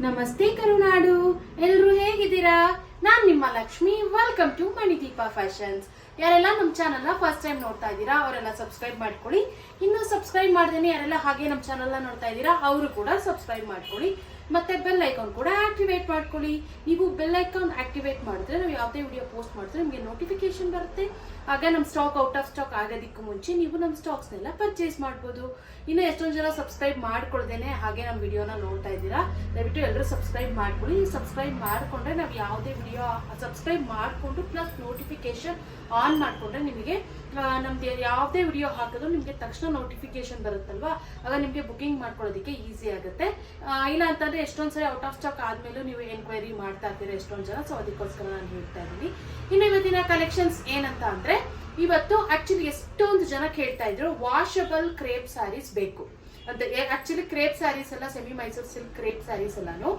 ನಮಸ್ತೆ ಕರುನಾಡು, ಎಲ್ಲರೂ ಹೇಗಿದ್ದೀರಾ? ನಾನ್ ನಿಮ್ಮ Lakshmi. Welcome to Manideepa fashions. ಯಾರೆಲ್ಲ ನಮ್ಮ ಚಾನಲ್ನ ಫಸ್ಟ್ ಟೈಮ್ ನೋಡ್ತಾ ಇದ್ದೀರಾ ಅವರೆಲ್ಲ ಸಬ್ಸ್ಕ್ರೈಬ್ ಮಾಡ್ಕೊಳ್ಳಿ. ಇನ್ನು ಸಬ್ಸ್ಕ್ರೈಬ್ ಮಾಡ್ದೇನೆ ಯಾರೆಲ್ಲ ಹಾಗೆ ನಮ್ಮ ಚಾನಲ್ನ ನೋಡ್ತಾ ಇದ್ದೀರಾ ಅವರು ಕೂಡ ಸಬ್ಸ್ಕ್ರೈಬ್ ಮಾಡ್ಕೊಳ್ಳಿ. ಮತ್ತೆ ಬೆಲ್ ಐಕಾನ್ ಕೂಡ ಆಕ್ಟಿವೇಟ್ ಮಾಡ್ಕೊಳ್ಳಿ. ನೀವು ಬೆಲ್ ಐಕಾನ್ ಆಕ್ಟಿವೇಟ್ ಮಾಡಿದ್ರೆ ನಾವು ಯಾವುದೇ ವಿಡಿಯೋ ಪೋಸ್ಟ್ ಮಾಡಿದ್ರೆ ನಿಮಗೆ ನೋಟಿಫಿಕೇಶನ್ ಬರುತ್ತೆ. ಆಗ ನಮ್ಮ ಸ್ಟಾಕ್ ಔಟ್ ಆಫ್ ಸ್ಟಾಕ್ ಆಗೋದಕ್ಕೂ ಮುಂಚೆ ನೀವು ನಮ್ಮ ಸ್ಟಾಕ್ಸ್ನೆಲ್ಲ ಪರ್ಚೇಸ್ ಮಾಡ್ಬೋದು. ಇನ್ನು ಎಷ್ಟೊಂದು ಜನ ಸಬ್ಸ್ಕ್ರೈಬ್ ಮಾಡ್ಕೊಳ್ದೇನೆ ಹಾಗೆ ನಮ್ಮ ವಿಡಿಯೋನ ನೋಡ್ತಾ ಇದ್ದೀರಾ, ದಯವಿಟ್ಟು ಎಲ್ಲರೂ ಸಬ್ಸ್ಕ್ರೈಬ್ ಮಾಡ್ಕೊಳ್ಳಿ. ಸಬ್ಸ್ಕ್ರೈಬ್ ಮಾಡ್ಕೊಂಡ್ರೆ ನಾವು ಯಾವುದೇ ವಿಡಿಯೋ ಸಬ್ಸ್ಕ್ರೈಬ್ ಮಾಡಿಕೊಂಡು ಪ್ಲಸ್ ನೋಟಿಫಿಕೇಶನ್ ಆನ್ ಮಾಡಿಕೊಂಡ್ರೆ ನಿಮಗೆ ನಮ್ದು ಯಾವುದೇ ವಿಡಿಯೋ ಹಾಕಿದ್ರು ನಿಮಗೆ ತಕ್ಷಣ ನೋಟಿಫಿಕೇಶನ್ ಬರುತ್ತಲ್ವಾ, ಆಗ ನಿಮಗೆ ಬುಕಿಂಗ್ ಮಾಡ್ಕೊಳ್ಳೋದಕ್ಕೆ ಈಸಿ ಆಗುತ್ತೆ. ಇಲ್ಲ ಅಂತಂದ್ರೆ ಎಷ್ಟೊಂದ್ಸರಿ ಔಟ್ ಆಫ್ ಸ್ಟಾಕ್ ಆದ್ಮೇಲೂ ನೀವು ಎನ್ಕ್ವೈರಿ ಮಾಡ್ತಾ ಇರ್ತೀರಾ ಎಷ್ಟೊಂದು ಜನ. ಸೊ ಅದಕ್ಕೋಸ್ಕರ ನಾನು ಹೇಳ್ತಾ ಇದ್ದೀನಿ. ಇನ್ನು ಇವತ್ತಿನ ಕಲೆಕ್ಷನ್ಸ್ ಏನಂತ ಅಂದ್ರೆ, ಇವತ್ತು ಆಕ್ಚುಲಿ ಎಷ್ಟೊಂದು ಜನ ಕೇಳ್ತಾ ಇದ್ರು ವಾಷಬಲ್ ಕ್ರೇಪ್ ಸ್ಯಾರೀಸ್ ಬೇಕು ಅಂತ. ಆಕ್ಚುಲಿ ಕ್ರೇಪ್ ಸ್ಯಾರೀಸ್ ಎಲ್ಲ semi Mysore silk crepe sarees ಎಲ್ಲಾನು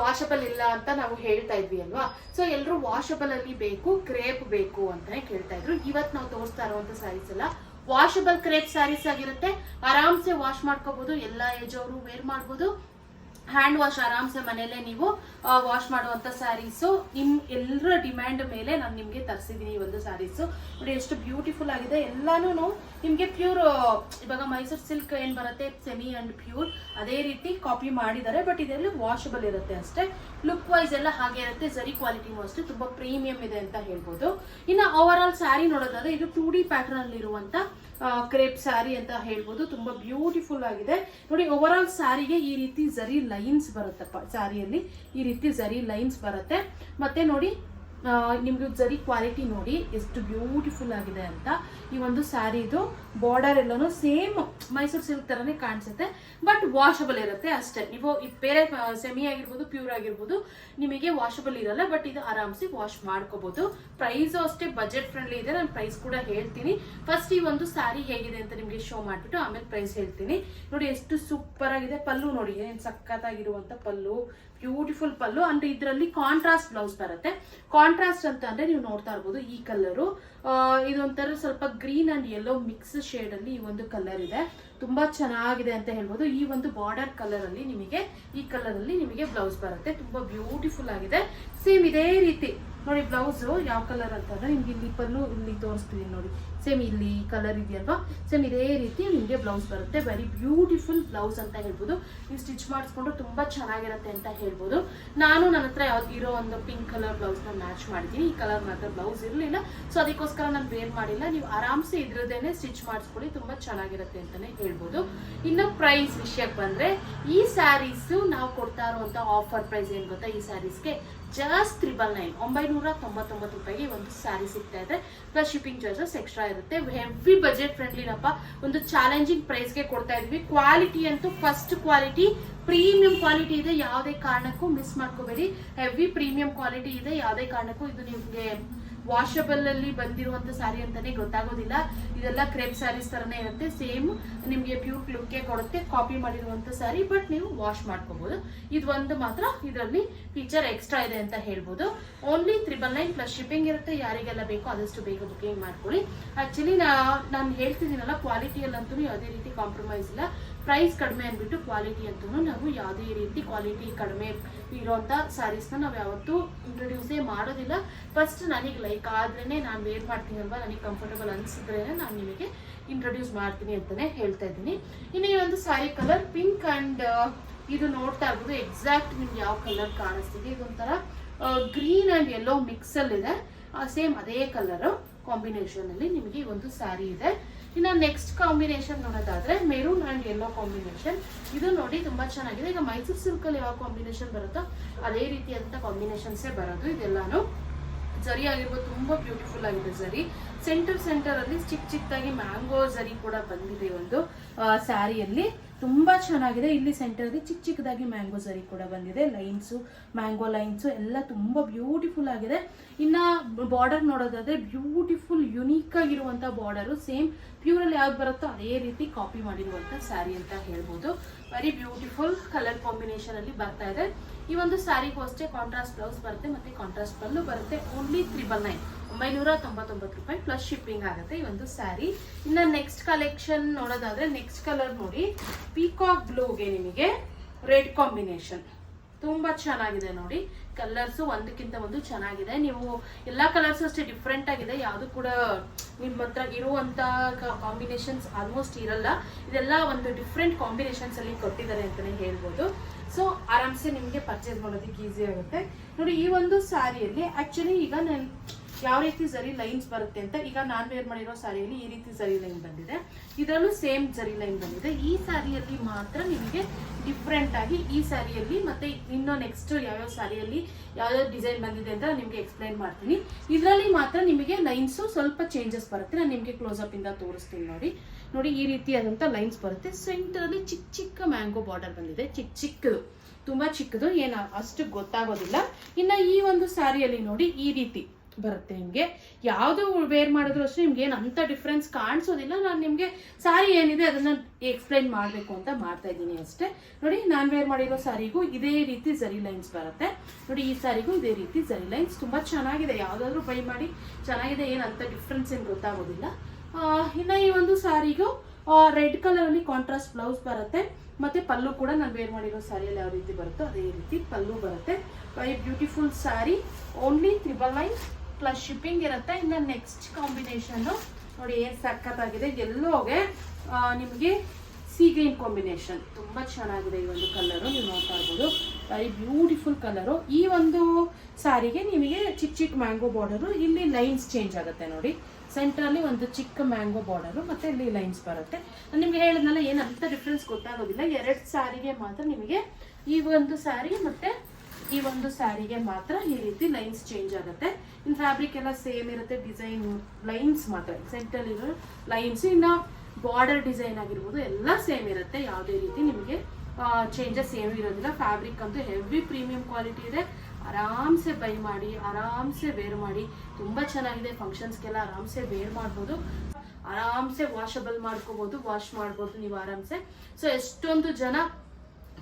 ವಾಷಬಲ್ ಇಲ್ಲ ಅಂತ ನಾವು ಹೇಳ್ತಾ ಇದ್ವಿ ಅಲ್ವಾ. ಸೊ ಎಲ್ಲರೂ ವಾಷಬಲ್ ಅಲ್ಲಿ ಬೇಕು, ಕ್ರೇಪ್ ಬೇಕು ಅಂತಾನೆ ಕೇಳ್ತಾ ಇದ್ರು. ಇವತ್ತು ನಾವು ತೋರಿಸ್ತಾ ಇರುವಂತ ಸ್ಯಾರೀಸ್ ಎಲ್ಲ ವಾಷಬಲ್ ಕ್ರೇಪ್ ಸ್ಯಾರೀಸ್ ಆಗಿರುತ್ತೆ. ಆರಾಮ್ಸೆ ವಾಶ್ ಮಾಡ್ಕೋಬಹುದು, ಎಲ್ಲ ಏಜ್ ಅವರು ವೇರ್ ಮಾಡ್ಬೋದು. ಹ್ಯಾಂಡ್ ವಾಶ್ ಆರಾಮ್ಸೆ ಮನೆಯಲ್ಲೇ ನೀವು ವಾಶ್ ಮಾಡುವಂತ ಸ್ಯಾರೀಸು. ನಿಮ್ ಎಲ್ಲರ ಡಿಮ್ಯಾಂಡ್ ಮೇಲೆ ನಾನು ನಿಮ್ಗೆ ತರಿಸಿದೀನಿ ಈ ಒಂದು ಸ್ಯಾರೀಸು. ನೋಡಿ ಎಷ್ಟು ಬ್ಯೂಟಿಫುಲ್ ಆಗಿದೆ. ಎಲ್ಲಾನು ನಿಮ್ಗೆ ಪ್ಯೂರ್, ಇವಾಗ ಮೈಸೂರು ಸಿಲ್ಕ್ ಏನ್ ಬರುತ್ತೆ ಸೆಮಿ ಅಂಡ್ ಪ್ಯೂರ್, ಅದೇ ರೀತಿ ಕಾಪಿ ಮಾಡಿದ್ದಾರೆ. ಬಟ್ ಇದೆಲ್ಲ ವಾಷಬಲ್ ಇರುತ್ತೆ ಅಷ್ಟೇ. ಲುಕ್ ವೈಸ್ ಎಲ್ಲ ಹಾಗೆ ಇರುತ್ತೆ. ಜರಿ ಕ್ವಾಲಿಟಿನೂ ಅಷ್ಟೇ ತುಂಬಾ ಪ್ರೀಮಿಯಂ ಇದೆ ಅಂತ ಹೇಳ್ಬೋದು. ಇನ್ನು ಓವರ್ ಆಲ್ ಸ್ಯಾರಿ ನೋಡೋದಾದ್ರೆ ಇದು 2D ಪ್ಯಾಟರ್ನ್ ಅಲ್ಲಿ ಇರುವಂತ ಕ್ರೇಪ್ ಸ್ಯಾರಿ ಅಂತ ಹೇಳ್ಬೋದು. ತುಂಬಾ ಬ್ಯೂಟಿಫುಲ್ ಆಗಿದೆ. ನೋಡಿ ಓವರ್ ಆಲ್ ಸ್ಯಾರಿಗೆ ಈ ರೀತಿ ಜರಿ ಲೈನ್ಸ್ ಬರುತ್ತಪ್ಪ. ಸ್ಯಾರಿಯಲ್ಲಿ ಈ ರೀತಿ ಜರಿ ಲೈನ್ಸ್ ಬರುತ್ತೆ. ಮತ್ತೆ ನೋಡಿ ನಿಮ್ಗೆ ಜರಿ ಕ್ವಾಲಿಟಿ ನೋಡಿ ಎಷ್ಟು ಬ್ಯೂಟಿಫುಲ್ ಆಗಿದೆ ಅಂತ. ಈ ಒಂದು ಸ್ಯಾರಿದು ಬಾರ್ಡರ್ ಎಲ್ಲಾನು ಸೇಮ್ ಮೈಸೂರು ಸಿಲ್ಕ್ ತರನೇ ಕಾಣಿಸುತ್ತೆ, ಬಟ್ ವಾಷಬಲ್ ಇರುತ್ತೆ ಅಷ್ಟೇ. ನೀವು ಬೇರೆ ಸೆಮಿ ಆಗಿರ್ಬೋದು ಪ್ಯೂರ್ ಆಗಿರ್ಬೋದು ನಿಮಗೆ ವಾಷಬಲ್ ಇರಲ್ಲ, ಬಟ್ ಇದು ಆರಾಮ್ಸಿ ವಾಶ್ ಮಾಡ್ಕೋಬಹುದು. ಪ್ರೈಸ್ ಅಷ್ಟೇ ಬಜೆಟ್ ಫ್ರೆಂಡ್ಲಿ ಇದೆ. ನಾನು ಪ್ರೈಸ್ ಕೂಡ ಹೇಳ್ತೀನಿ. ಫಸ್ಟ್ ಈ ಒಂದು ಸ್ಯಾರಿ ಹೇಗಿದೆ ಅಂತ ನಿಮ್ಗೆ ಶೋ ಮಾಡ್ಬಿಟ್ಟು ಆಮೇಲೆ ಪ್ರೈಸ್ ಹೇಳ್ತೀನಿ. ನೋಡಿ ಎಷ್ಟು ಸೂಪರ್ ಆಗಿದೆ. ಪಲ್ಲು ನೋಡಿ ಏನ್ ಸಖತ್ತಾಗಿರುವಂತ ಪಲ್ಲು, ಬ್ಯೂಟಿಫುಲ್ ಪಲ್ಲು. ಅಂದ್ರೆ ಇದರಲ್ಲಿ ಕಾಂಟ್ರಾಸ್ಟ್ ಬ್ಲೌಸ್ ಬರುತ್ತೆ. ಕಾಂಟ್ರಾಸ್ಟ್ ಅಂತ ಅಂದ್ರೆ ನೀವು ನೋಡ್ತಾ ಇರ್ಬೋದು ಈ ಕಲರು, ಇದೊಂಥರ ಸ್ವಲ್ಪ green and yellow mix shade ಅಲ್ಲಿ ಈ ಒಂದು ಕಲರ್ ಇದೆ. ತುಂಬಾ ಚೆನ್ನಾಗಿದೆ ಅಂತ ಹೇಳ್ಬೋದು. ಈ ಒಂದು ಬಾರ್ಡರ್ ಕಲರ್ ಅಲ್ಲಿ ನಿಮಗೆ ಈ ಕಲರ್ ಅಲ್ಲಿ ನಿಮಗೆ ಬ್ಲೌಸ್ ಬರುತ್ತೆ. ತುಂಬಾ ಬ್ಯೂಟಿಫುಲ್ ಆಗಿದೆ. ಸೇಮ್ ಇದೇ ರೀತಿ ನೋಡಿ ಬ್ಲೌಸ್ ಯಾವ ಕಲರ್ ಅಂತಂದ್ರೆ ನಿಮ್ಗೆ ಇಲ್ಲಿ ಪಲ್ಲು ಇಲ್ಲಿ ತೋರಿಸ್ತೀನಿ ನೋಡಿ. ಸೇಮ್ ಇಲ್ಲಿ ಕಲರ್ ಇದೆಯಲ್ವಾ, ಸೇಮ್ ಇದೇ ರೀತಿ ನಿಮ್ಗೆ ಬ್ಲೌಸ್ ಬರುತ್ತೆ. ವೆರಿ ಬ್ಯೂಟಿಫುಲ್ ಬ್ಲೌಸ್ ಅಂತ ಹೇಳ್ಬೋದು. ನೀವು ಸ್ಟಿಚ್ ಮಾಡಿಸ್ಕೊಂಡು ತುಂಬಾ ಚೆನ್ನಾಗಿರುತ್ತೆ ಅಂತ ಹೇಳ್ಬೋದು. ನಾನು ನನ್ನ ಹತ್ರ ಯಾವ್ದು ಇರೋ ಒಂದು ಪಿಂಕ್ ಕಲರ್ ಬ್ಲೌಸ್ ನ ಮ್ಯಾಚ್ ಮಾಡಿದ್ದೀನಿ. ಈ ಕಲರ್ ಮಾತ್ರ ಬ್ಲೌಸ್ ಇರಲಿಲ್ಲ, ಸೊ ಅದಕ್ಕೋಸ್ಕರ ನಾನು ವೇರ್ ಮಾಡಿಲ್ಲ. ನೀವು ಆರಾಮ್ಸೆ ಇದ್ರದೇನೆ ಸ್ಟಿಚ್ ಮಾಡಿಸ್ಕೊಳ್ಳಿ, ತುಂಬಾ ಚೆನ್ನಾಗಿರುತ್ತೆ ಅಂತಾನೆ ಹೇಳ್ಬೋದು. ಇನ್ನು ಪ್ರೈಸ್ ವಿಷಯಕ್ಕೆ ಬಂದ್ರೆ, ಈ ಸ್ಯಾರೀಸ್ ನಾವು ಕೊಡ್ತಾ ಇರುವಂತ ಆಫರ್ ಪ್ರೈಸ್ ಏನ್ ಗೊತ್ತಾ, ಈ ಸ್ಯಾರೀಸ್ಗೆ ಜಸ್ಟ್ 999 ರೂಪಾಯಿಗೆ ಒಂದು ಸ್ಯಾರಿ ಸಿಗ್ತಾ ಇದೆ. ಪ್ಲಸ್ ಶಿಪ್ಪಿಂಗ್ ಚಾರ್ಜಸ್ ಎಕ್ಸ್ಟ್ರಾ ಇರುತ್ತೆ. ಹೆವಿ ಬಜೆಟ್ ಫ್ರೆಂಡ್ಲಿನಪ್ಪ. ಒಂದು ಚಾಲೆಂಜಿಂಗ್ ಪ್ರೈಸ್ಗೆ ಕೊಡ್ತಾ ಇದ್ವಿ. ಕ್ವಾಲಿಟಿ ಅಂತೂ ಫಸ್ಟ್ ಕ್ವಾಲಿಟಿ ಪ್ರೀಮಿಯಂ ಕ್ವಾಲಿಟಿ ಇದೆ, ಯಾವುದೇ ಕಾರಣಕ್ಕೂ ಮಿಸ್ ಮಾಡ್ಕೋಬೇಡಿ. ಹೆವಿ ಪ್ರೀಮಿಯಂ ಕ್ವಾಲಿಟಿ ಇದೆ, ಯಾವುದೇ ಕಾರಣಕ್ಕೂ ಇದು ನಿಮ್ಗೆ ವಾಷಬಲ್ ಅಲ್ಲಿ ಬಂದಿರುವಂತ ಸ್ಯಾರಿ ಅಂತಾನೆ ಗೊತ್ತಾಗೋದಿಲ್ಲ. ಇದೆಲ್ಲ ಕ್ರೇಪ್ ಸ್ಯಾರೀಸ್ ತರನೇ ಇರುತ್ತೆ. ಸೇಮ್ ನಿಮ್ಗೆ ಪ್ಯೂರ್ ಲುಕ್ ಕೊಡುತ್ತೆ, ಕಾಪಿ ಮಾಡಿರುವಂತ ಸ್ಯಾರಿ, ಬಟ್ ನೀವು ವಾಶ್ ಮಾಡ್ಕೋಬಹುದು. ಇದು ಒಂದು ಮಾತ್ರ ಇದರಲ್ಲಿ ಫೀಚರ್ ಎಕ್ಸ್ಟ್ರಾ ಇದೆ ಅಂತ ಹೇಳ್ಬೋದು. ಓನ್ಲಿ 999 ಪ್ಲಸ್ ಶಿಪ್ಪಿಂಗ್ ಇರುತ್ತೆ. ಯಾರಿಗೆಲ್ಲ ಬೇಕೋ ಆದಷ್ಟು ಬೇಗ ಬುಕಿಂಗ್ ಮಾಡ್ಕೊಳ್ಳಿ. ಆಕ್ಚುಲಿ ನಾನು ಹೇಳ್ತಿದ್ದೀನಲ್ಲ, ಕ್ವಾಲಿಟಿಯಲ್ಲಂತೂ ಯಾವುದೇ ರೀತಿ ಕಾಂಪ್ರಮೈಸ್ ಇಲ್ಲ. ಪ್ರೈಸ್ ಕಡಿಮೆ ಅಂದ್ಬಿಟ್ಟು ಕ್ವಾಲಿಟಿ ಅಂತೂ ನಾವು ಯಾವುದೇ ರೀತಿ ಕ್ವಾಲಿಟಿ ಕಡಿಮೆ ಇರೋಂಥ ಸ್ಯಾರೀಸ್ನ ನಾವು ಯಾವತ್ತೂ ಇಂಟ್ರೊಡ್ಯೂಸೇ ಮಾಡೋದಿಲ್ಲ. ಫಸ್ಟ್ ನನಗೆ ಲೈಕ್ ಆದ್ರೇನೆ ನಾನು ವೇರ್ ಮಾಡ್ತೀನಿ ಅಲ್ವಾ, ನನಗೆ ಕಂಫರ್ಟಬಲ್ ಅನ್ಸಿದ್ರೆ ನಾನು ನಿಮಗೆ ಇಂಟ್ರೊಡ್ಯೂಸ್ ಮಾಡ್ತೀನಿ ಅಂತಾನೆ ಹೇಳ್ತಾ ಇದ್ದೀನಿ. ಇನ್ನು ಈ ಒಂದು ಸ್ಯಾರಿ ಕಲರ್ ಪಿಂಕ್ ಅಂಡ್ ಇದು ನೋಡ್ತಾ ಇರ್ಬೋದು. ಎಕ್ಸಾಕ್ಟ್ ನಿಮ್ಗೆ ಯಾವ ಕಲರ್ ಕಾಣಿಸ್ತಿದೆ, ಇದೊಂಥರ ಗ್ರೀನ್ ಅಂಡ್ ಯೆಲ್ಲೋ ಮಿಕ್ಸ್ ಅಲ್ಲಿ ಇದೆ. ಸೇಮ್ ಅದೇ ಕಲರ್ ಕಾಂಬಿನೇಷನ್ ಅಲ್ಲಿ ನಿಮಗೆ ಒಂದು ಸ್ಯಾರಿ ಇದೆ. ಇನ್ನು ನೆಕ್ಸ್ಟ್ ಕಾಂಬಿನೇಷನ್ ನೋಡೋದಾದ್ರೆ ಮೆರೂನ್ ಅಂಡ್ ಯೆಲ್ಲೋ ಕಾಂಬಿನೇಷನ್. ಇದು ನೋಡಿ ತುಂಬಾ ಚೆನ್ನಾಗಿದೆ. ಈಗ ಮೈಸೂರು ಸಿಲ್ಕ್ ಅಲ್ಲಿ ಯಾವ ಕಾಂಬಿನೇಷನ್ ಬರುತ್ತೋ ಅದೇ ರೀತಿಯಾದಂತ ಕಾಂಬಿನೇಷನ್ಸೇ ಬರೋದು. ಇದೆಲ್ಲಾನು ಜರಿ ಆಗಿರ್ಬೋದು, ತುಂಬಾ ಬ್ಯೂಟಿಫುಲ್ ಆಗಿದೆ ಜರಿ. ಸೆಂಟರ್ ಅಲ್ಲಿ ಚಿಕ್ಕದಾಗಿ ಮ್ಯಾಂಗೋ ಜರಿ ಕೂಡ ಬಂದಿದೆ ಒಂದು ಸ್ಯಾರಿಯಲ್ಲಿ. ತುಂಬಾ ಚೆನ್ನಾಗಿದೆ. ಇಲ್ಲಿ ಸೆಂಟರ್ ಅಲ್ಲಿ ಚಿಕ್ಕದಾಗಿ ಮ್ಯಾಂಗೋ ಜರಿ ಕೂಡ ಬಂದಿದೆ. ಲೈನ್ಸು, ಮ್ಯಾಂಗೋ ಲೈನ್ಸು ಎಲ್ಲ ತುಂಬಾ ಬ್ಯೂಟಿಫುಲ್ ಆಗಿದೆ. ಇನ್ನ ಬಾರ್ಡರ್ ನೋಡೋದಾದ್ರೆ ಬ್ಯೂಟಿಫುಲ್ ಯುನೀಕ್ ಆಗಿರುವಂತ ಬಾರ್ಡರ್. ಸೇಮ್ ಪ್ಯೂರ್ ಅಲ್ಲಿ ಯಾವ್ದು ಬರುತ್ತೋ ಅದೇ ರೀತಿ ಕಾಪಿ ಮಾಡಿರುವಂತ ಸ್ಯಾರಿ ಅಂತ ಹೇಳ್ಬೋದು. ವೆರಿ ಬ್ಯೂಟಿಫುಲ್ ಕಲರ್ ಕಾಂಬಿನೇಷನ್ ಅಲ್ಲಿ ಬರ್ತಾ ಇದೆ. ಈ ಒಂದು ಸ್ಯಾರಿಗೂ ಅಷ್ಟೇ ಕಾಂಟ್ರಾಸ್ಟ್ ಬ್ಲೌಸ್ ಬರುತ್ತೆ, ಮತ್ತೆ ಕಾಂಟ್ರಾಸ್ಟ್ ಪಲ್ಲು ಬರುತ್ತೆ. ಓನ್ಲಿ 999 ರೂಪಾಯಿ ಪ್ಲಸ್ ಶಿಪ್ಪಿಂಗ್ ಆಗುತ್ತೆ ಈ ಒಂದು ಸ್ಯಾರಿ. ಇನ್ನ ನೆಕ್ಸ್ಟ್ ಕಲೆಕ್ಷನ್ ನೋಡೋದಾದ್ರೆ, ನೆಕ್ಸ್ಟ್ ಕಲರ್ ನೋಡಿ, ಪೀಕಾಕ್ ಬ್ಲೂಗೆ ನಿಮಗೆ ರೆಡ್ ಕಾಂಬಿನೇಷನ್. ತುಂಬಾ ಚೆನ್ನಾಗಿದೆ ನೋಡಿ. ಕಲರ್ಸ್ ಒಂದಕ್ಕಿಂತ ಒಂದು ಚೆನ್ನಾಗಿದೆ. ನೀವು ಎಲ್ಲಾ ಕಲರ್ಸ್ ಅಷ್ಟೇ ಡಿಫ್ರೆಂಟ್ ಆಗಿದೆ. ಯಾವುದು ಕೂಡ ನಿಮ್ಮ ಹತ್ರ ಇರುವಂತ ಕಾಂಬಿನೇಷನ್ಸ್ ಆಲ್ಮೋಸ್ಟ್ ಇರಲ್ಲ. ಇದೆಲ್ಲ ಒಂದು ಡಿಫ್ರೆಂಟ್ ಕಾಂಬಿನೇಷನ್ಸ್ ಅಲ್ಲಿ ಕೊಟ್ಟಿದ್ದಾರೆ ಅಂತಾನೆ ಹೇಳ್ಬೋದು. ಸೊ ಆರಾಮ್ಸೆ ನಿಮ್ಗೆ ಪರ್ಚೇಸ್ ಮಾಡೋದಕ್ಕೆ ಈಸಿ ಆಗುತ್ತೆ ನೋಡಿ. ಈ ಒಂದು ಸ್ಯಾರಿಯಲ್ಲಿ ಆಕ್ಚುಲಿ ಈಗ ನಾನು ಯಾವ ರೀತಿ ಜರಿ ಲೈನ್ಸ್ ಬರುತ್ತೆ ಅಂತ, ಈಗ ನಾನ್ ವೇರ್ ಮಾಡಿರೋ ಸ್ಯಾರಿಯಲ್ಲಿ ಈ ರೀತಿ ಜರಿ ಲೈನ್ ಬಂದಿದೆ, ಇದರಲ್ಲೂ ಸೇಮ್ ಜರಿ ಲೈನ್ ಬಂದಿದೆ. ಈ ಸ್ಯಾರಿಯಲ್ಲಿ ಮಾತ್ರ ನಿಮಗೆ ಡಿಫ್ರೆಂಟ್ ಆಗಿ ಈ ಸ್ಯಾರಿಯಲ್ಲಿ ಮತ್ತೆ ಇನ್ನು ನೆಕ್ಸ್ಟ್ ಯಾವ್ಯಾವ ಸ್ಯಾರಿಯಲ್ಲಿ ಯಾವ್ಯಾವ ಡಿಸೈನ್ ಬಂದಿದೆ ಅಂತ ನಿಮ್ಗೆ ಎಕ್ಸ್ಪ್ಲೈನ್ ಮಾಡ್ತೀನಿ. ಇದರಲ್ಲಿ ಮಾತ್ರ ನಿಮಗೆ ಲೈನ್ಸ್ ಸ್ವಲ್ಪ ಚೇಂಜಸ್ ಬರುತ್ತೆ. ನಾನು ನಿಮ್ಗೆ ಕ್ಲೋಸ್ ಅಪ್ ಇಂದ ತೋರಿಸ್ತೀನಿ ನೋಡಿ. ನೋಡಿ ಈ ರೀತಿಯಾದಂತ ಲೈನ್ಸ್ ಬರುತ್ತೆ. ಸೆಂಟರ್ ಅಲ್ಲಿ ಚಿಕ್ಕ ಚಿಕ್ಕ ಮ್ಯಾಂಗೋ ಬಾರ್ಡರ್ ಬಂದಿದೆ, ಚಿಕ್ಕದು, ತುಂಬಾ ಚಿಕ್ಕದು, ಏನು ಅಷ್ಟು ಗೊತ್ತಾಗೋದಿಲ್ಲ. ಇನ್ನ ಈ ಒಂದು ಸ್ಯಾರಿಯಲ್ಲಿ ನೋಡಿ ಈ ರೀತಿ ಬರುತ್ತೆ. ನಿಮ್ಗೆ ಯಾವ್ದು ವೇರ್ ಮಾಡಿದ್ರು ಅಷ್ಟೇ ನಿಮ್ಗೆ ಏನು ಅಂತ ಡಿಫ್ರೆನ್ಸ್ ಕಾಣಿಸೋದಿಲ್ಲ. ನಾನು ನಿಮ್ಗೆ ಸ್ಯಾರಿ ಏನಿದೆ ಅದನ್ನ ಎಕ್ಸ್ಪ್ಲೈನ್ ಮಾಡ್ಬೇಕು ಅಂತ ಮಾಡ್ತಾ ಇದ್ದೀನಿ ಅಷ್ಟೇ. ನೋಡಿ ನಾನ್ ವೇರ್ ಮಾಡಿರೋ ಸ್ಯಾರಿಗೂ ಇದೇ ರೀತಿ ಜರಿ ಲೈನ್ಸ್ ಬರುತ್ತೆ ನೋಡಿ. ಈ ಸ್ಯಾರಿಗೂ ಇದೇ ರೀತಿ ಜರಿ ಲೈನ್ಸ್ ತುಂಬಾ ಚೆನ್ನಾಗಿದೆ. ಯಾವ್ದಾದ್ರು ಬೈ ಮಾಡಿ ಚೆನ್ನಾಗಿದೆ, ಏನಂತ ಡಿಫ್ರೆನ್ಸ್ ಏನು ಗೊತ್ತಾಗೋದಿಲ್ಲ. ಇನ್ನ ಈ ಒಂದು ಸ್ಯಾರಿಗೂ ರೆಡ್ ಕಲರ್ ಅಲ್ಲಿ ಕಾಂಟ್ರಾಸ್ಟ್ ಬ್ಲೌಸ್ ಬರುತ್ತೆ. ಮತ್ತೆ ಪಲ್ಲು ಕೂಡ ನಾನು ವೇರ್ ಮಾಡಿರೋ ಸ್ಯಾರಿಯಲ್ಲಿ ಯಾವ ರೀತಿ ಬರುತ್ತೋ ಅದೇ ರೀತಿ ಪಲ್ಲು ಬರುತ್ತೆ. Very beautiful sari. Only 999 plus shipping ಇರುತ್ತೆ. ಇನ್ನು ನೆಕ್ಸ್ಟ್ ಕಾಂಬಿನೇಷನ್ ನೋಡಿ ಏನ್ ಸಖತ್ತಾಗಿದೆ. ಎಲ್ಲೋಗೆ ನಿಮಗೆ ಸೀ ಗ್ರೀನ್ ಕಾಂಬಿನೇಷನ್ ತುಂಬಾ ಚೆನ್ನಾಗಿದೆ. ಈ ಒಂದು ಕಲರು ನೀವು ನೋಡ್ತಾ ಇರ್ಬೋದು, ವೆರಿ ಬ್ಯೂಟಿಫುಲ್ ಕಲರು. ಈ ಒಂದು ಸ್ಯಾರಿಗೆ ನಿಮಗೆ ಚಿಕ್ಕ ಚಿಕ್ಕ ಮ್ಯಾಂಗೋ ಬಾರ್ಡರು, ಇಲ್ಲಿ ಲೈನ್ಸ್ ಚೇಂಜ್ ಆಗುತ್ತೆ ನೋಡಿ. ಸೆಂಟ್ರಲ್ಲಿ ಒಂದು ಚಿಕ್ಕ ಮ್ಯಾಂಗೋ ಬಾರ್ಡರು ಮತ್ತೆ ಇಲ್ಲಿ ಲೈನ್ಸ್ ಬರುತ್ತೆ. ನಾನು ನಿಮ್ಗೆ ಹೇಳಿದ್ನಲ್ಲ ಏನು ಅಂತ ಡಿಫ್ರೆನ್ಸ್ ಗೊತ್ತಾಗೋದಿಲ್ಲ. 2 ಸ್ಯಾರಿಗೆ ಮಾತ್ರ ನಿಮಗೆ ಈ ಒಂದು ಸ್ಯಾರಿ ಮತ್ತೆ ಈ ಒಂದು ಸ್ಯಾರಿಗೆ ಮಾತ್ರ ಈ ರೀತಿ ಲೈನ್ಸ್ ಚೇಂಜ್ ಆಗುತ್ತೆ. ಇನ್ ಫ್ಯಾಬ್ರಿಕ್ ಎಲ್ಲ ಸೇಮ್ ಇರುತ್ತೆ, ಡಿಸೈನ್ ಲೈನ್ಸ್ ಮಾತ್ರ ಸೆಂಟ್ರಲ್ಲಿ ಇರೋ ಲೈನ್ಸ್. ಇನ್ನ ಬಾರ್ಡರ್ ಡಿಸೈನ್ ಆಗಿರ್ಬೋದು ಎಲ್ಲ ಸೇಮ್ ಇರುತ್ತೆ. ಯಾವುದೇ ರೀತಿ ನಿಮಗೆ ಚೇಂಜಸ್ ಏನೂ ಇರೋದಿಲ್ಲ. ಫ್ಯಾಬ್ರಿಕ್ ಅಂತೂ ಹೆವಿ ಪ್ರೀಮಿಯಂ ಕ್ವಾಲಿಟಿ ಇದೆ. ಆರಾಮ್ಸೆ ಬೈ ಮಾಡಿ, ಆರಾಮ್ಸೆ ವೇರ್ ಮಾಡಿ. ತುಂಬಾ ಚೆನ್ನಾಗಿದೆ. ಫಂಕ್ಷನ್ಸ್ಗೆಲ್ಲ ಆರಾಮ್ಸೆ ವೇರ್ ಮಾಡ್ಬೋದು, ಆರಾಮ್ಸೆ ವಾಷಬಲ್ ಮಾಡ್ಕೋಬಹುದು, ವಾಶ್ ಮಾಡ್ಬೋದು ನೀವು ಆರಾಮ್ಸೆ. ಸೊ ಎಷ್ಟೊಂದು ಜನ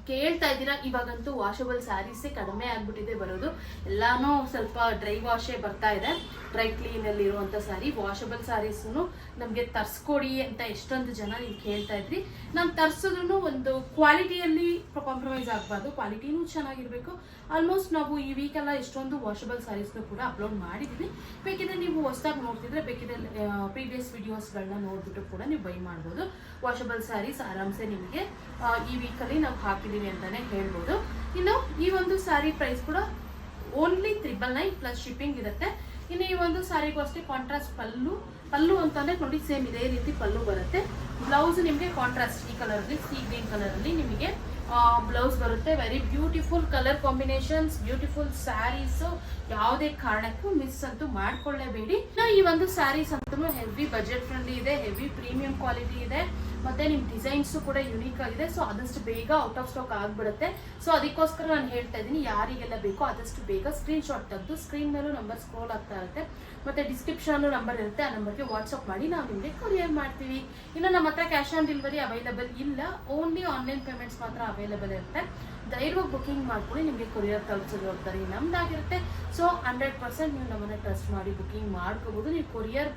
ಕೇಳ್ತಾ ಇದ್ದೀರಾ. ಇವಾಗಂತೂ ವಾಷಬಲ್ ಸ್ಯಾರೀಸೇ ಕಡಿಮೆ ಆಗ್ಬಿಟ್ಟಿದೆ ಬರೋದು. ಎಲ್ಲಾನು ಸ್ವಲ್ಪ ಡ್ರೈ ವಾಶೇ ಬರ್ತಾ ಇದೆ. ಡ್ರೈ ಕ್ಲೀನ್ ಅಲ್ಲಿ ಇರುವಂತ ಸ್ಯಾರಿ, ವಾಷಬಲ್ ಸ್ಯಾರೀಸ್ನು ನಮ್ಗೆ ತರ್ಸ್ಕೊಡಿ ಅಂತ ಎಷ್ಟೊಂದು ಜನ ನೀವು ಕೇಳ್ತಾ ಇದ್ರಿ. ನಾನು ತರ್ಸಿದ್ರು ಒಂದು ಕ್ವಾಲಿಟಿಯಲ್ಲಿ ಕಾಂಪ್ರಮೈಸ್ ಆಗಬಾರ್ದು, ಕ್ವಾಲಿಟಿನೂ ಚೆನ್ನಾಗಿರ್ಬೇಕು. ಆಲ್ಮೋಸ್ಟ್ ನಾವು ಈ ವೀಕ್ ಎಲ್ಲ ಎಷ್ಟೊಂದು ವಾಷಬಲ್ ಸ್ಯಾರೀಸ್ನು ಕೂಡ ಅಪ್ಲೋಡ್ ಮಾಡಿದೀವಿ. ಬೇಕಿದ್ರೆ ನೀವು ಹೊಸದಾಗಿ ನೋಡ್ತಿದ್ರೆ ಬೇಕಿದ್ರೆ ಪ್ರೀವಿಯಸ್ ವಿಡಿಯೋಸ್ಗಳನ್ನ ನೋಡ್ಬಿಟ್ಟು ಕೂಡ ನೀವು ಬೈ ಮಾಡ್ಬೋದು. ವಾಷಬಲ್ ಸ್ಯಾರೀಸ್ ಆರಾಮ್ಸೆ ನಿಮಗೆ ಈ ವೀಕಲ್ಲಿ ನಾವು ಹಾಕಿದೀವಿ ಅಂತಾನೆ ಹೇಳ್ಬೋದು. ಇನ್ನು ಈ ಒಂದು ಸ್ಯಾರಿ ಪ್ರೈಸ್ ಕೂಡ ಓನ್ಲಿ 999 ಪ್ಲಸ್ ಶಿಪ್ಪಿಂಗ್ ಇರುತ್ತೆ. ಇನ್ನು ಈ ಒಂದು ಸ್ಯಾರಿಗೂ ಅಷ್ಟೇ ಕಾಂಟ್ರಾಸ್ಟ್ ಪಲ್ಲು ಅಂತಂದ್ರೆ ನೋಡಿ ಸೇಮ್ ಇದೇ ರೀತಿ ಪಲ್ಲು ಬರುತ್ತೆ. ಬ್ಲೌಸ್ ನಿಮಗೆ ಕಾಂಟ್ರಾಸ್ಟ್ ಈ ಕಲರ್ ಅಲ್ಲಿ, ಸೀ ಗ್ರೀನ್ ಕಲರ್ ಅಲ್ಲಿ ನಿಮಗೆ ಬ್ಲೌಸ್ ಬರುತ್ತೆ. Very beautiful colour combinations, beautiful sarees. ಯಾವುದೇ ಕಾರಣಕ್ಕೂ ಮಿಸ್ ಅಂತೂ ಮಾಡ್ಕೊಳ್ಳೇಬೇಡಿ. ಈ ಒಂದು ಸ್ಯಾರೀಸ್ ಅಂತೂ ಹೆವಿ ಬಜೆಟ್ ಫ್ರೆಂಡ್ಲಿ ಇದೆ, ಹೆವಿ ಪ್ರೀಮಿಯಂ ಕ್ವಾಲಿಟಿ ಇದೆ. ಮತ್ತೆ ನಿಮ್ ಡಿಸೈನ್ಸ್ ಕೂಡ ಯುನೀಕ್ ಆಗಿದೆ. ಸೊ ಆದಷ್ಟು ಬೇಗ ಔಟ್ ಆಫ್ ಸ್ಟಾಕ್ ಆಗ್ಬಿಡುತ್ತೆ. ಸೊ ಅದಕ್ಕೋಸ್ಕರ ನಾನು ಹೇಳ್ತಾ ಇದ್ದೀನಿ, ಯಾರಿಗೆಲ್ಲ ಬೇಕೋ ಆದಷ್ಟು ಬೇಗ ಸ್ಕ್ರೀನ್ ಶಾಟ್ ತೆಗೆದು ಸ್ಕ್ರೀನ್ ಮೇಲೂ ನಂಬರ್ ಸ್ಕ್ರೋಲ್ ಆಗ್ತಾ ಇರುತ್ತೆ, ಮತ್ತೆ ಡಿಸ್ಕ್ರಿಪ್ಷನ್ ನಂಬರ್ ಇರುತ್ತೆ, ಆ ನಂಬರ್ಗೆ ವಾಟ್ಸ್ಆಪ್ ಮಾಡಿ ನಾವು ನಿಮಗೆ ಕೊರಿಯರ್ ಮಾಡ್ತೀವಿ. ಇನ್ನು ನಮ್ಮ ಹತ್ರ ಕ್ಯಾಶ್ ಆನ್ ಡೆಲಿವರಿ ಅವೈಲಬಲ್ ಇಲ್ಲ, ಓನ್ಲಿ ಆನ್ಲೈನ್ ಪೇಮೆಂಟ್ಸ್ ಮಾತ್ರ ಅವೈಲಬಲ್ ಇರುತ್ತೆ. ಧೈರ್ಯವಾಗಿ ಬುಕಿಂಗ್ ಮಾಡ್ಕೊಳ್ಳಿ, ನಿಮಗೆ ಕೊರಿಯರ್ ತಲುಪಿಸೋ ಜವಾಬ್ದಾರಿ ನಮ್ದಾಗಿರುತ್ತೆ. ಸೊ 100% ನೀವು ನಮ್ಮನ್ನ ಟ್ರಸ್ಟ್ ಮಾಡಿ ಬುಕಿಂಗ್ ಮಾಡ್ಕೋಬಹುದು. ನೀವು ಕೊರಿಯರ್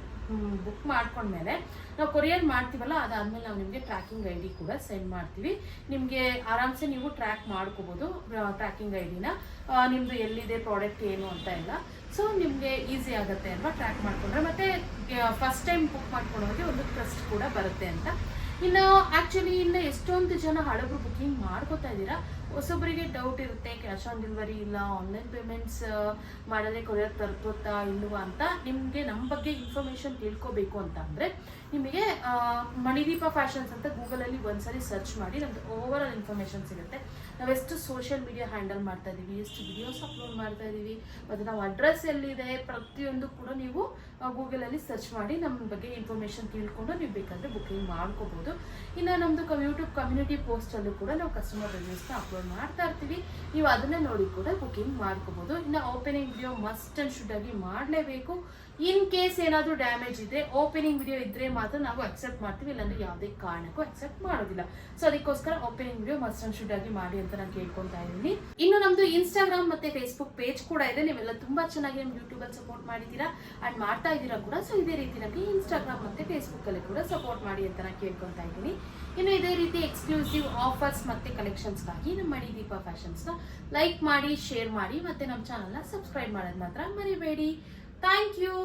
ಬುಕ್ ಮಾಡ್ಕೊಂಡ್ಮೇಲೆ ನಾವು ಕೊರಿಯರ್ ಮಾಡ್ತೀವಲ್ಲ, ಅದಾದ್ಮೇಲೆ ನಾವು ನಿಮಗೆ ಟ್ರ್ಯಾಕಿಂಗ್ ಐ ಡಿ ಕೂಡ ಸೆಂಡ್ ಮಾಡ್ತೀವಿ. ನಿಮಗೆ ಆರಾಮ್ಸೆ ನೀವು ಟ್ರ್ಯಾಕ್ ಮಾಡ್ಕೋಬಹುದು ಟ್ರ್ಯಾಕಿಂಗ್ ಐ ಡಿನ, ನಿಮ್ದು ಎಲ್ಲಿದೆ ಪ್ರಾಡಕ್ಟ್ ಏನು ಅಂತ ಎಲ್ಲ. ಸೊ ನಿಮಗೆ ಈಸಿ ಆಗುತ್ತೆ ಅಲ್ವಾ ಟ್ರ್ಯಾಕ್ ಮಾಡ್ಕೊಂಡ್ರೆ. ಮತ್ತೆ ಫಸ್ಟ್ ಟೈಮ್ ಬುಕ್ ಮಾಡ್ಕೊಳ್ಳೋರಿಗೆ ಒಂದು ಟ್ರಸ್ಟ್ ಕೂಡ ಬರುತ್ತೆ ಅಂತ. ಇನ್ನು ಆಕ್ಚುಲಿ ಇನ್ನು ಎಷ್ಟೊಂದು ಜನ ಹಳಬ್ರು ಬುಕಿಂಗ್ ಮಾಡ್ಕೋತಾ ಇದ್ದೀರಾ. ಹೊಸೊಬ್ಬರಿಗೆ ಡೌಟ್ ಇರುತ್ತೆ, ಕ್ಯಾಶ್ ಆನ್ ಡೆಲಿವರಿ ಇಲ್ಲ, ಆನ್ಲೈನ್ ಪೇಮೆಂಟ್ಸ್ ಮಾಡಿದ್ರೆ ಕೊರಿಯರ್ ತಲುಪುತ್ತಾ ಇಲ್ವಾ ಅಂತ. ನಿಮಗೆ ನಮ್ಮ ಬಗ್ಗೆ ಇನ್ಫಾರ್ಮೇಶನ್ ತಿಳ್ಕೊಬೇಕು ಅಂತ ಅಂದರೆ ನಿಮಗೆ ಮಣಿದೀಪ ಫ್ಯಾಷನ್ಸ್ ಅಂತ ಗೂಗಲಲ್ಲಿ ಒಂದ್ಸರಿ ಸರ್ಚ್ ಮಾಡಿ, ನಮ್ದು ಓವರ್ ಆಲ್ ಇನ್ಫಾರ್ಮೇಶನ್ ಸಿಗುತ್ತೆ. ನಾವೆಷ್ಟು ಸೋಷಿಯಲ್ ಮೀಡಿಯಾ ಹ್ಯಾಂಡಲ್ ಮಾಡ್ತಾ ಇದ್ದೀವಿ, ಎಷ್ಟು ವಿಡಿಯೋಸ್ ಅಪ್ಲೋಡ್ ಮಾಡ್ತಾ ಇದ್ದೀವಿ, ಮತ್ತು ನಾವು ಅಡ್ರೆಸ್ ಎಲ್ಲಿದೆ ಪ್ರತಿಯೊಂದು ಕೂಡ ನೀವು ಗೂಗಲಲ್ಲಿ ಸರ್ಚ್ ಮಾಡಿ ನಮ್ಮ ಬಗ್ಗೆ ಇನ್ಫಾರ್ಮೇಶನ್ ತಿಳ್ಕೊಂಡು ನೀವು ಬೇಕಾದರೆ ಬುಕಿಂಗ್ ಮಾಡ್ಕೋಬೋದು. ಇನ್ನು ನಮ್ಮದು ಯೂಟ್ಯೂಬ್ ಕಮ್ಯುನಿಟಿ ಪೋಸ್ಟಲ್ಲೂ ಕೂಡ ನಾವು ಕಸ್ಟಮರ್ ರಿವ್ಯೂಸ್ನ ಅಪ್ಲೋಡ್ ಮಾಡ್ತಾ ಇರ್ತೀವಿ, ನೀವು ಅದನ್ನೇ ನೋಡಿ ಕೂಡ ಬುಕಿಂಗ್ ಮಾಡ್ಕೋಬೋದು. ಇನ್ನು opening video must and should ಆಗಿ ಮಾಡಲೇಬೇಕು. ಇನ್ ಕೇಸ್ ಏನಾದರೂ ಡ್ಯಾಮೇಜ್ ಇದ್ರೆ ಓಪನಿಂಗ್ ವಿಡಿಯೋ ಇದ್ರೆ ಮಾತ್ರ ನಾವು ಅಕ್ಸೆಪ್ಟ್ ಮಾಡ್ತೀವಿ, ಇಲ್ಲಾಂದ್ರೆ ಯಾವುದೇ ಕಾರಣಕ್ಕೂ ಅಕ್ಸೆಪ್ಟ್ ಮಾಡೋದಿಲ್ಲ. ಸೊ ಅದಕ್ಕೋಸ್ಕರ opening video must and should ಆಗಿ ಮಾಡಿ ಅಂತ ನಾನು ಕೇಳ್ಕೊತಾ ಇದ್ದೀನಿ. ಇನ್ನು ನಮ್ದು ಇನ್ಸ್ಟಾಗ್ರಾಮ್ ಮತ್ತೆ ಫೇಸ್ಬುಕ್ ಪೇಜ್ ಕೂಡ ಇದೆ. ನೀವೆಲ್ಲ ತುಂಬಾ ಚೆನ್ನಾಗಿ ನಮ್ಮ ಯೂಟ್ಯೂಬಲ್ಲಿ ಸಪೋರ್ಟ್ ಮಾಡಿದ್ದೀರಾ ಅಂಡ್ ಮಾಡ್ತಾ ಇದ್ದೀರಾ ಕೂಡ. ಸೊ ಇದೇ ರೀತಿ ನಮಗೆ ಇನ್ಸ್ಟಾಗ್ರಾಮ್ ಮತ್ತೆ ಫೇಸ್ಬುಕ್ ಅಲ್ಲಿ ಕೂಡ ಸಪೋರ್ಟ್ ಮಾಡಿ ಅಂತ ನಾನು ಕೇಳ್ಕೊತಾ ಇದ್ದೀನಿ. ಇನ್ನು ಇದೇ ರೀತಿ ಎಕ್ಸ್ಕ್ಲೂಸಿವ್ ಆಫರ್ಸ್ ಮತ್ತೆ ಕಲೆಕ್ಷನ್ಸ್ಗಾಗಿ ನಮ್ಮ ಮಣಿದೀಪ ಫ್ಯಾಷನ್ಸ್ನ ಲೈಕ್ ಮಾಡಿ, ಶೇರ್ ಮಾಡಿ, ಮತ್ತೆ ನಮ್ಮ ಚಾನಲ್ನ ಸಬ್ಸ್ಕ್ರೈಬ್ ಮಾಡೋದು ಮಾತ್ರ ಮರಿಬೇಡಿ. Thank you.